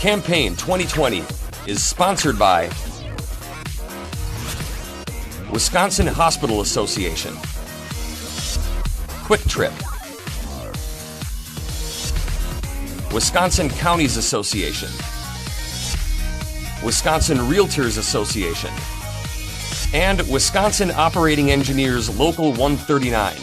Campaign 2020 is sponsored by Wisconsin Hospital Association, Quick Trip, Wisconsin Counties Association, Wisconsin Realtors Association, and Wisconsin Operating Engineers Local 139.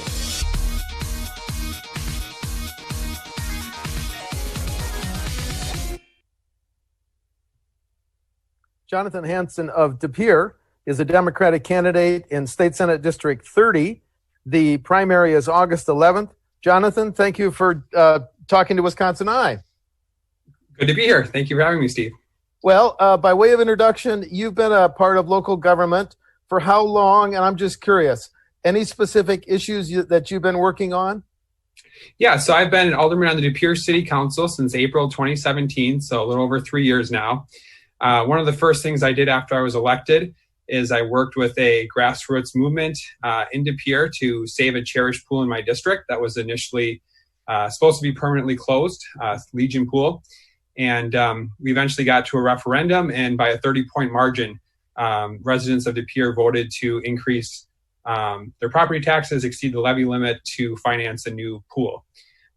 Jonathon Hansen of De Pere is a Democratic candidate in State Senate District 30. The primary is August 11th. Jonathon, thank you for talking to WisconsinEye. Good to be here. Thank you for having me, Steve. Well, by way of introduction, you've been a part of local government for how long? And I'm just curious, any specific issues that you've been working on? Yeah, so I've been an alderman on the De Pere City Council since April 2017, so a little over 3 years now. One of the first things I did after I was elected is I worked with a grassroots movement in De Pere to save a cherished pool in my district that was initially supposed to be permanently closed, Legion Pool. And we eventually got to a referendum, and by a 30-point margin, residents of De Pere voted to increase their property taxes, exceed the levy limit to finance a new pool.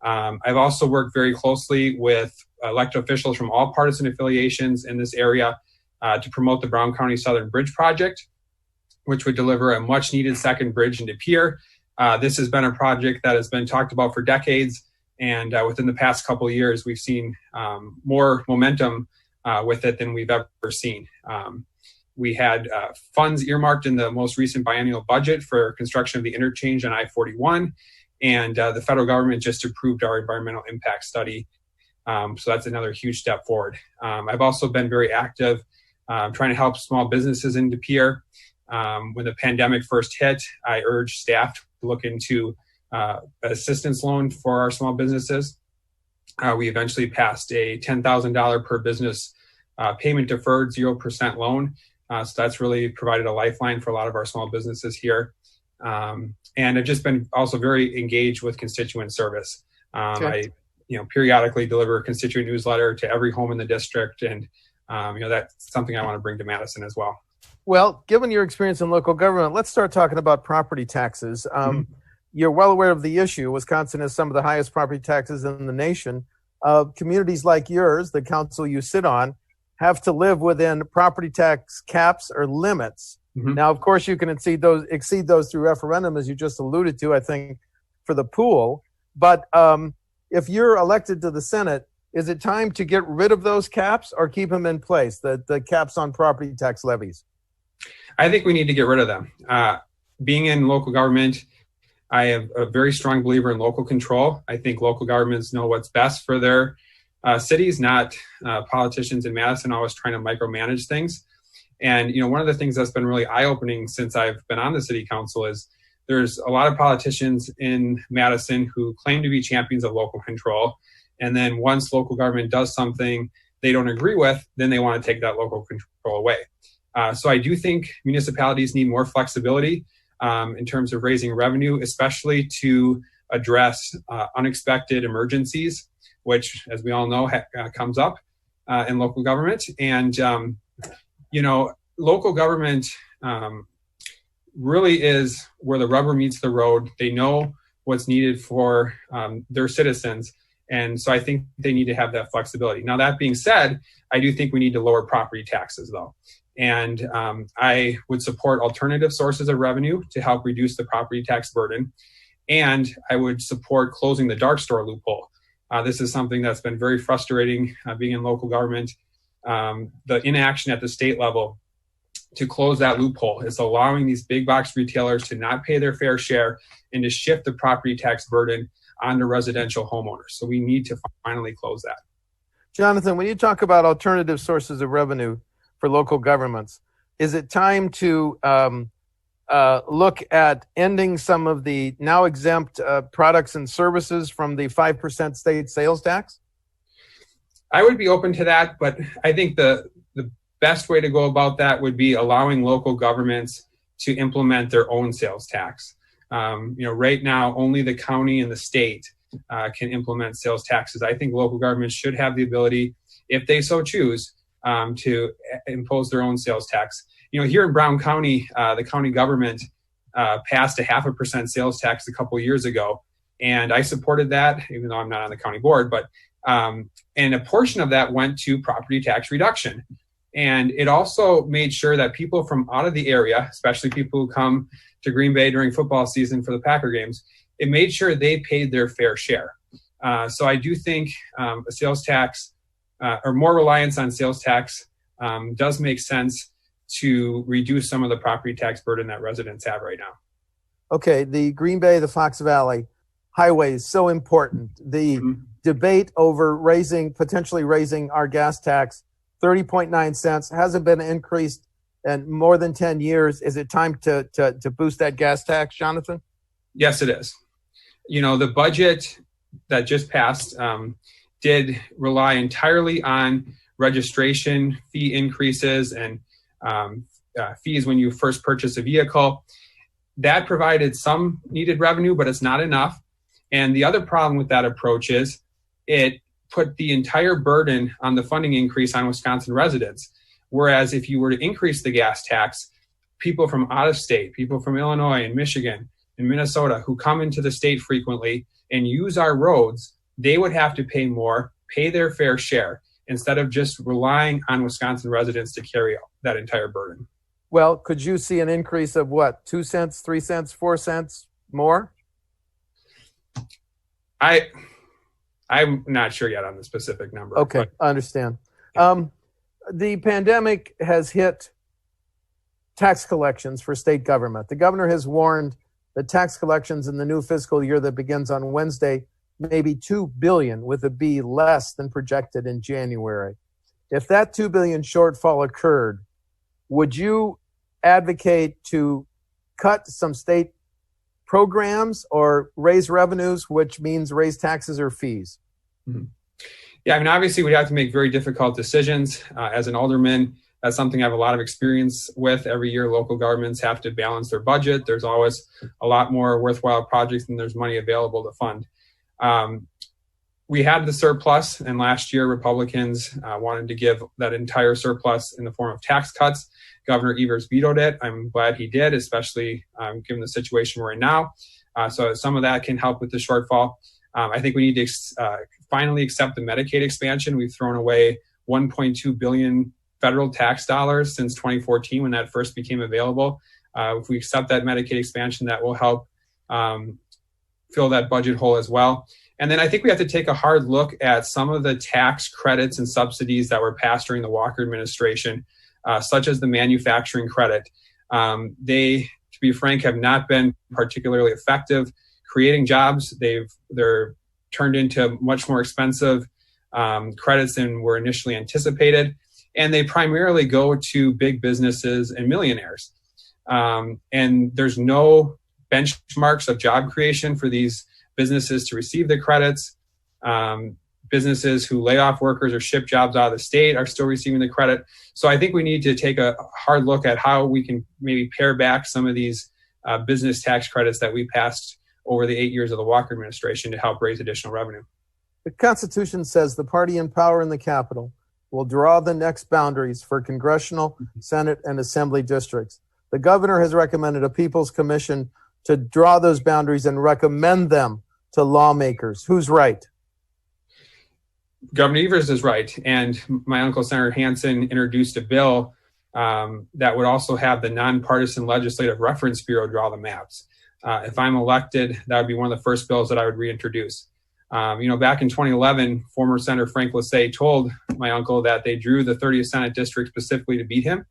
I've also worked very closely with elected officials from all partisan affiliations in this area to promote the Brown County Southern Bridge Project, which would deliver a much needed second bridge in De Pere. This has been a project that has been talked about for decades, and within the past couple of years, we've seen more momentum with it than we've ever seen. We had funds earmarked in the most recent biennial budget for construction of the interchange on I-41, and the federal government just approved our environmental impact study. So that's another huge step forward. I've also been very active trying to help small businesses in De Pere. When the pandemic first hit, I urged staff to look into an assistance loan for our small businesses. We eventually passed a $10,000 per business payment deferred 0% loan. So that's really provided a lifeline for a lot of our small businesses here. And I've just been also very engaged with constituent service. I periodically deliver a constituent newsletter to every home in the district. And, that's something I want to bring to Madison as well. Well, given your experience in local government, let's start talking about property taxes. You're well aware of the issue. Wisconsin has some of the highest property taxes in the nation. Communities like yours, the council you sit on, have to live within property tax caps or limits. Now, of course, you can exceed those through referendum, as you just alluded to, I think, for the pool. But if you're elected to the Senate, is it time to get rid of those caps or keep them in place, the caps on property tax levies? I think we need to get rid of them. Being in local government, I am a very strong believer in local control. I think local governments know what's best for their cities, not politicians in Madison always trying to micromanage things. And, one of the things that's been really eye-opening since I've been on the city council is there's a lot of politicians in Madison who claim to be champions of local control. And then once local government does something they don't agree with, then they want to take that local control away. So I do think municipalities need more flexibility in terms of raising revenue, especially to address unexpected emergencies, which, as we all know, comes up in local government. And, local government really is where the rubber meets the road. They know what's needed for their citizens. And so I think they need to have that flexibility. Now, that being said, I do think we need to lower property taxes, though. And I would support alternative sources of revenue to help reduce the property tax burden. And I would support closing the dark store loophole. This is something that's been very frustrating being in local government. The inaction at the state level to close that loophole is allowing these big box retailers to not pay their fair share and to shift the property tax burden onto residential homeowners. So we need to finally close that. Jonathon, when you talk about alternative sources of revenue for local governments, is it time to look at ending some of the now exempt products and services from the 5% state sales tax? I would be open to that, but I think the best way to go about that would be allowing local governments to implement their own sales tax. Right now, only the county and the state can implement sales taxes. I think local governments should have the ability if they so choose, to impose their own sales tax. Here in Brown County, the county government passed a 0.5% sales tax a couple years ago, and I supported that, even though I'm not on the county board. But and a portion of that went to property tax reduction, and it also made sure that people from out of the area, especially people who come to Green Bay during football season for the Packer games, it made sure they paid their fair share. So I do think a sales tax or more reliance on sales tax does make sense to reduce some of the property tax burden that residents have right now. Okay, the Green Bay, the Fox Valley highways, so important. The debate over potentially raising our gas tax, 30.9 cents, hasn't been increased in more than 10 years. Is it time to boost that gas tax, Jonathan? Yes, it is. The budget that just passed did rely entirely on registration fee increases and fees when you first purchase a vehicle. That provided some needed revenue, but it's not enough. And the other problem with that approach is it put the entire burden on the funding increase on Wisconsin residents. Whereas if you were to increase the gas tax, people from out of state, people from Illinois and Michigan and Minnesota who come into the state frequently and use our roads, they would have to pay more, pay their fair share, instead of just relying on Wisconsin residents to carry that entire burden. Well, could you see an increase of what, 2 cents, 3 cents, 4 cents more? I'm not sure yet on the specific number. Okay, I understand. The pandemic has hit tax collections for state government. The governor has warned that tax collections in the new fiscal year that begins on Wednesday may be $2 billion with a B less than projected in January. If that $2 billion shortfall occurred, would you advocate to cut some state programs or raise revenues, which means raise taxes or fees? Mm-hmm. Yeah, obviously we'd have to make very difficult decisions. As an alderman, that's something I have a lot of experience with. Every year, local governments have to balance their budget. There's always a lot more worthwhile projects than there's money available to fund. We had the surplus, and last year Republicans wanted to give that entire surplus in the form of tax cuts. Governor Evers vetoed it. I'm glad he did, especially given the situation we're in now. So some of that can help with the shortfall. I think we need to finally accept the Medicaid expansion. We've thrown away $1.2 billion federal tax dollars since 2014 when that first became available. If we accept that Medicaid expansion, that will help fill that budget hole as well. And then I think we have to take a hard look at some of the tax credits and subsidies that were passed during the Walker administration, such as the manufacturing credit. They, to be frank, have not been particularly effective creating jobs. They're turned into much more expensive credits than were initially anticipated. And they primarily go to big businesses and millionaires. And there's no benchmarks of job creation for these businesses to receive the credits. Businesses who lay off workers or ship jobs out of the state are still receiving the credit. So I think we need to take a hard look at how we can maybe pare back some of these business tax credits that we passed over the 8 years of the Walker administration to help raise additional revenue. The Constitution says the party in power in the Capitol will draw the next boundaries for congressional, Senate, and Assembly districts. The governor has recommended a People's Commission to draw those boundaries and recommend them to lawmakers. Who's right? Governor Evers is right. And my uncle, Senator Hansen, introduced a bill that would also have the Nonpartisan Legislative Reference Bureau draw the maps. If I'm elected, that would be one of the first bills that I would reintroduce. Back in 2011, former Senator Frank Lassay told my uncle that they drew the 30th Senate District specifically to beat him.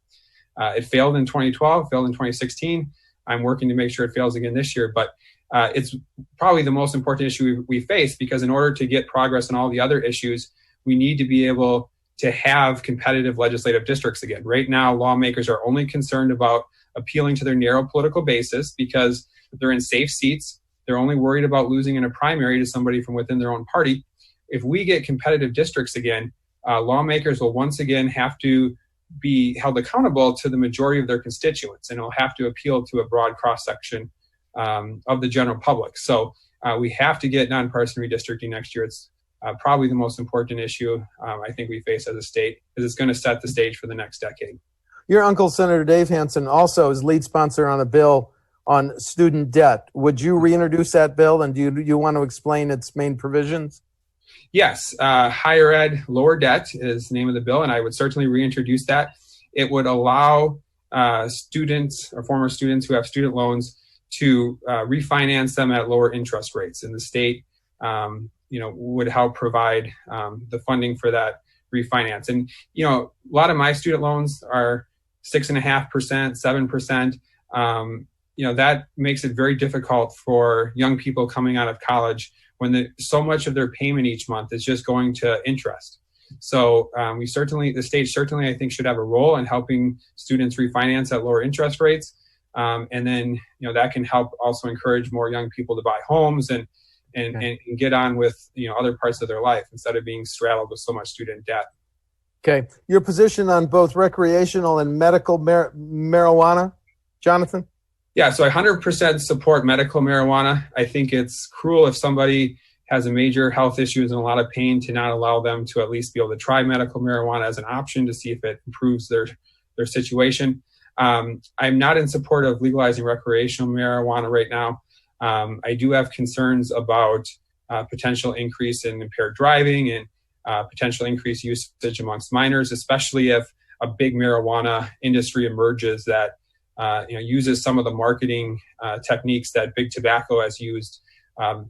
It failed in 2012, failed in 2016. I'm working to make sure it fails again this year. But it's probably the most important issue we face, because in order to get progress on all the other issues, we need to be able to have competitive legislative districts again. Right now, lawmakers are only concerned about appealing to their narrow political basis because they're in safe seats. They're only worried about losing in a primary to somebody from within their own party. If we get competitive districts again, lawmakers will once again have to be held accountable to the majority of their constituents, and will have to appeal to a broad cross-section of the general public. So we have to get nonpartisan redistricting next year. It's probably the most important issue I think we face as a state, because it's going to set the stage for the next decade. Your uncle, Senator Dave Hansen, also is lead sponsor on a bill on student debt. Would you reintroduce that bill, and do you want to explain its main provisions? Yes, higher ed, lower debt is the name of the bill, and I would certainly reintroduce that. It would allow students or former students who have student loans to refinance them at lower interest rates, and the state would help provide the funding for that refinance. And a lot of my student loans are 6.5%, 7%. That makes it very difficult for young people coming out of college when so much of their payment each month is just going to interest. So the state certainly, I think, should have a role in helping students refinance at lower interest rates. And then, that can help also encourage more young people to buy homes and get on with, other parts of their life instead of being straddled with so much student debt. Okay. Your position on both recreational and medical marijuana, Jonathon? Yeah, so I 100% support medical marijuana. I think it's cruel if somebody has a major health issue and a lot of pain to not allow them to at least be able to try medical marijuana as an option to see if it improves their situation. I'm not in support of legalizing recreational marijuana right now. I do have concerns about potential increase in impaired driving and potential increased usage amongst minors, especially if a big marijuana industry emerges that uses some of the marketing techniques that big tobacco has used,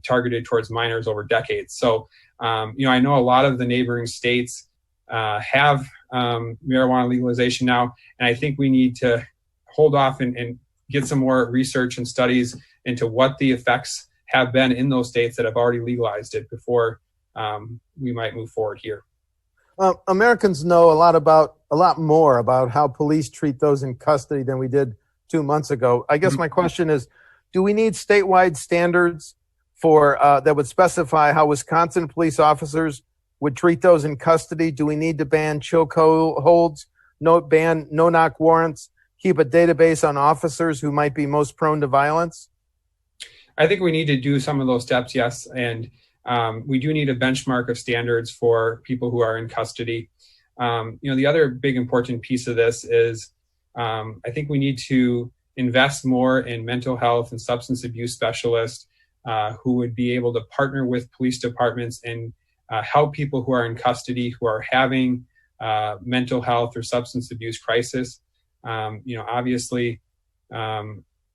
targeted towards minors over decades. So, I know a lot of the neighboring states have marijuana legalization now, and I think we need to hold off and get some more research and studies into what the effects have been in those states that have already legalized it before we might move forward here. Americans know a lot more about how police treat those in custody than we did 2 months ago. I guess my question is, do we need statewide standards for that would specify how Wisconsin police officers would treat those in custody? Do we need to ban chokeholds, ban no-knock warrants, keep a database on officers who might be most prone to violence? I think we need to do some of those steps, yes. And we do need a benchmark of standards for people who are in custody. The other big important piece of this is I think we need to invest more in mental health and substance abuse specialists who would be able to partner with police departments and help people who are in custody who are having mental health or substance abuse crisis. Obviously,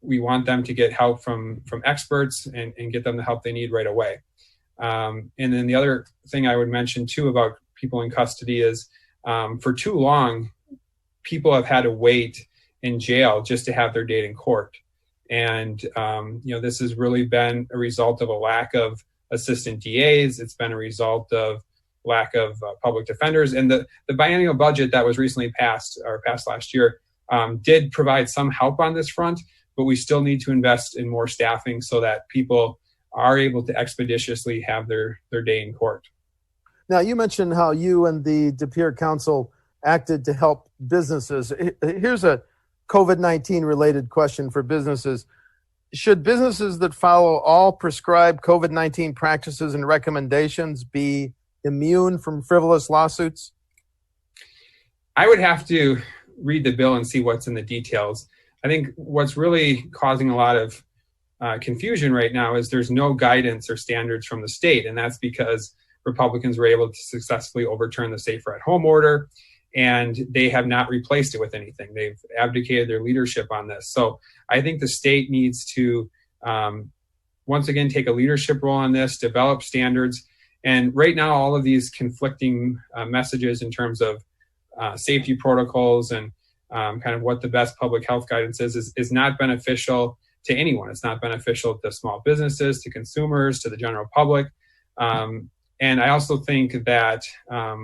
we want them to get help from experts and get them the help they need right away. And then the other thing I would mention too about people in custody is for too long, people have had to wait in jail just to have their date in court. And, this has really been a result of a lack of assistant DAs. It's been a result of lack of public defenders. And the biennial budget that was recently passed last year did provide some help on this front, but we still need to invest in more staffing so that people are able to expeditiously have their day in court. Now, you mentioned how you and the De Pere Council acted to help businesses. Here's a COVID-19 related question for businesses. Should businesses that follow all prescribed COVID-19 practices and recommendations be immune from frivolous lawsuits? I would have to read the bill and see what's in the details. I think what's really causing a lot of confusion right now is there's no guidance or standards from the state, and that's because Republicans were able to successfully overturn the Safer at Home order, and they have not replaced it with anything. They've abdicated their leadership on this. So I think the state needs to, once again, take a leadership role on this, develop standards. And right now, all of these conflicting messages in terms of safety protocols and kind of what the best public health guidance is not beneficial to anyone. It's not beneficial to small businesses, to consumers, to the general public. And I also think that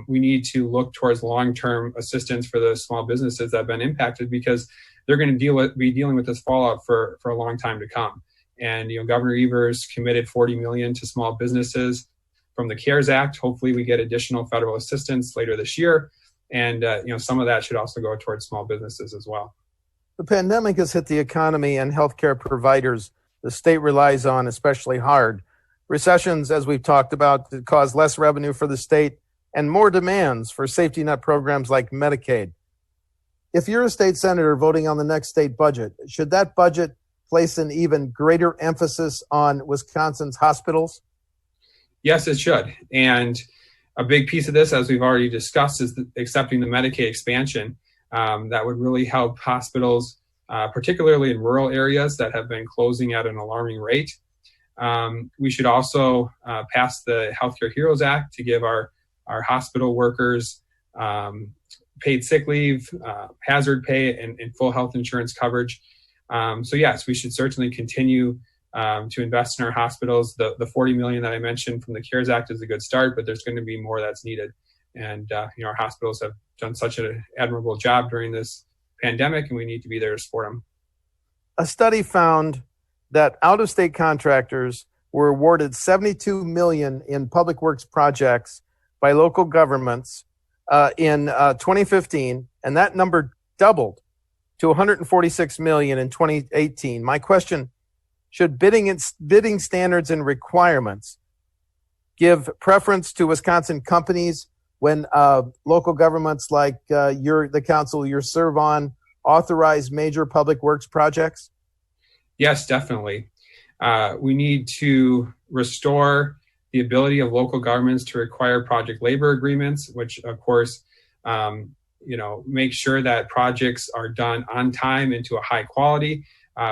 we need to look towards long-term assistance for the small businesses that have been impacted, because they're going to be dealing with this fallout for a long time to come. And Governor Evers committed $40 million to small businesses from the CARES Act. Hopefully, we get additional federal assistance later this year, and some of that should also go towards small businesses as well. The pandemic has hit the economy and healthcare providers the state relies on especially hard. Recessions, as we've talked about, cause less revenue for the state and more demands for safety net programs like Medicaid. If you're a state senator voting on the next state budget, should that budget place an even greater emphasis on Wisconsin's hospitals? Yes, it should. And a big piece of this, as we've already discussed, is accepting the Medicaid expansion. That would really help hospitals, particularly in rural areas that have been closing at an alarming rate. We should also pass the Healthcare Heroes Act to give our hospital workers paid sick leave, hazard pay, and full health insurance coverage. So yes, we should certainly continue to invest in our hospitals. The $40 million that I mentioned from the CARES Act is a good start, but there's going to be more that's needed. And our hospitals have done such an admirable job during this pandemic, and we need to be there to support them. A study found that out-of-state contractors were awarded $72 million in public works projects by local governments in 2015, and that number doubled to $146 million in 2018. My question: should bidding standards and requirements give preference to Wisconsin companies when local governments like the council you serve on authorize major public works projects? Yes, definitely. We need to restore the ability of local governments to require project labor agreements, which of course, make sure that projects are done on time and to a high quality.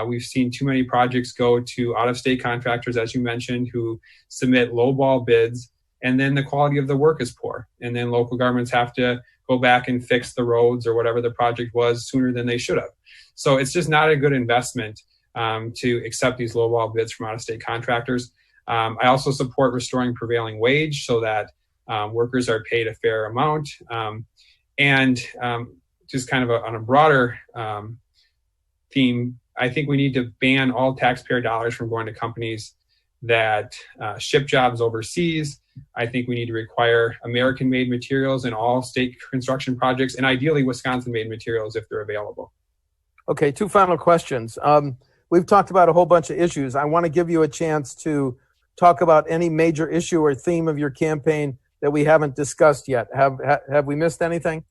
We've seen too many projects go to out-of-state contractors, as you mentioned, who submit lowball bids, and then the quality of the work is poor. And then local governments have to go back and fix the roads or whatever the project was sooner than they should have. So it's just not a good investment to accept these lowball bids from out-of-state contractors. I also support restoring prevailing wage so that workers are paid a fair amount. And just kind of on a broader theme, I think we need to ban all taxpayer dollars from going to companies that ship jobs overseas. I think we need to require American-made materials in all state construction projects, and ideally Wisconsin-made materials if they're available. Okay, two final questions. We've talked about a whole bunch of issues. I want to give you a chance to talk about any major issue or theme of your campaign that we haven't discussed yet. Have we missed anything?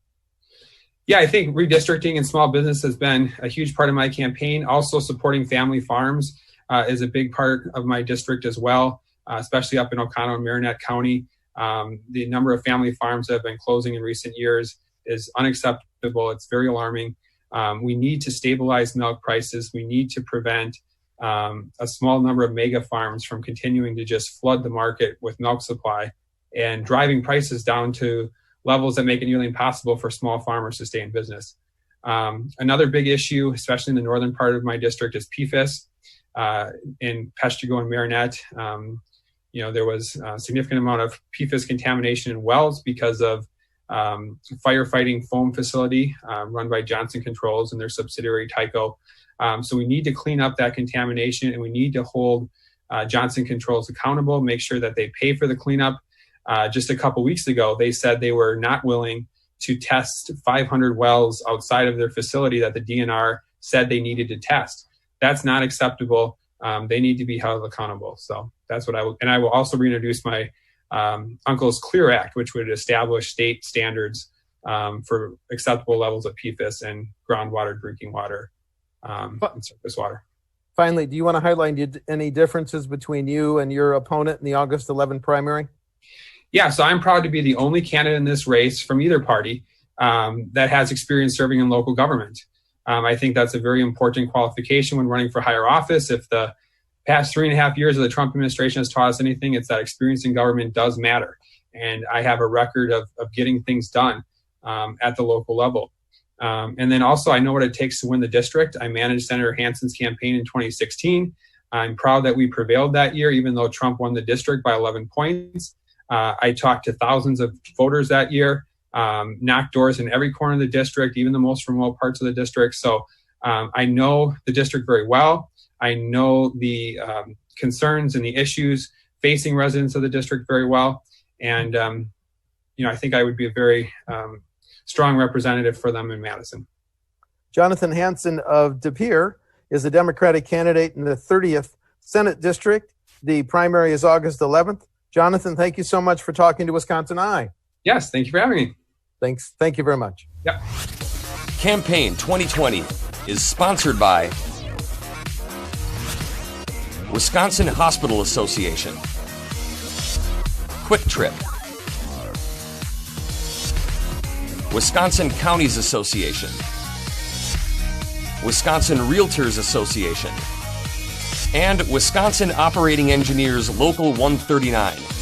Yeah, I think redistricting and small business has been a huge part of my campaign. Also supporting family farms is a big part of my district as well, especially up in Oconto and Marinette County. The number of family farms that have been closing in recent years is unacceptable. It's very alarming. We need to stabilize milk prices. We need to prevent a small number of mega farms from continuing to just flood the market with milk supply and driving prices down to levels that make it nearly impossible for small farmers to stay in business. Another big issue, especially in the northern part of my district, is PFAS. In Peshtigo and Marinette, there was a significant amount of PFAS contamination in wells because of firefighting foam facility run by Johnson Controls and their subsidiary Tyco. So we need to clean up that contamination, and we need to hold Johnson Controls accountable, make sure that they pay for the cleanup. Just a couple weeks ago, they said they were not willing to test 500 wells outside of their facility that the DNR said they needed to test. That's not acceptable. They need to be held accountable. So that's what I will. And I will also reintroduce my Uncle's Clear Act, which would establish state standards for acceptable levels of PFAS in groundwater, drinking water, and surface water. Finally, do you want to highlight any differences between you and your opponent in the August 11 primary? Yeah, so I'm proud to be the only candidate in this race from either party that has experience serving in local government. I think that's a very important qualification when running for higher office. If the past 3.5 years of the Trump administration has taught us anything, it's that experience in government does matter. And I have a record of getting things done at the local level. And then also, I know what it takes to win the district. I managed Senator Hansen's campaign in 2016. I'm proud that we prevailed that year, even though Trump won the district by 11 points. I talked to thousands of voters that year, knocked doors in every corner of the district, even the most remote parts of the district. So I know the district very well. I know the concerns and the issues facing residents of the district very well. And, I think I would be a very strong representative for them in Madison. Jonathon Hansen of De Pere is a Democratic candidate in the 30th Senate District. The primary is August 11th. Jonathon, thank you so much for talking to WisconsinEye. Yes, thank you for having me. Thanks. Thank you very much. Yep. Campaign 2020 is sponsored by Wisconsin Hospital Association, Quick Trip, Wisconsin Counties Association, Wisconsin Realtors Association, and Wisconsin Operating Engineers Local 139.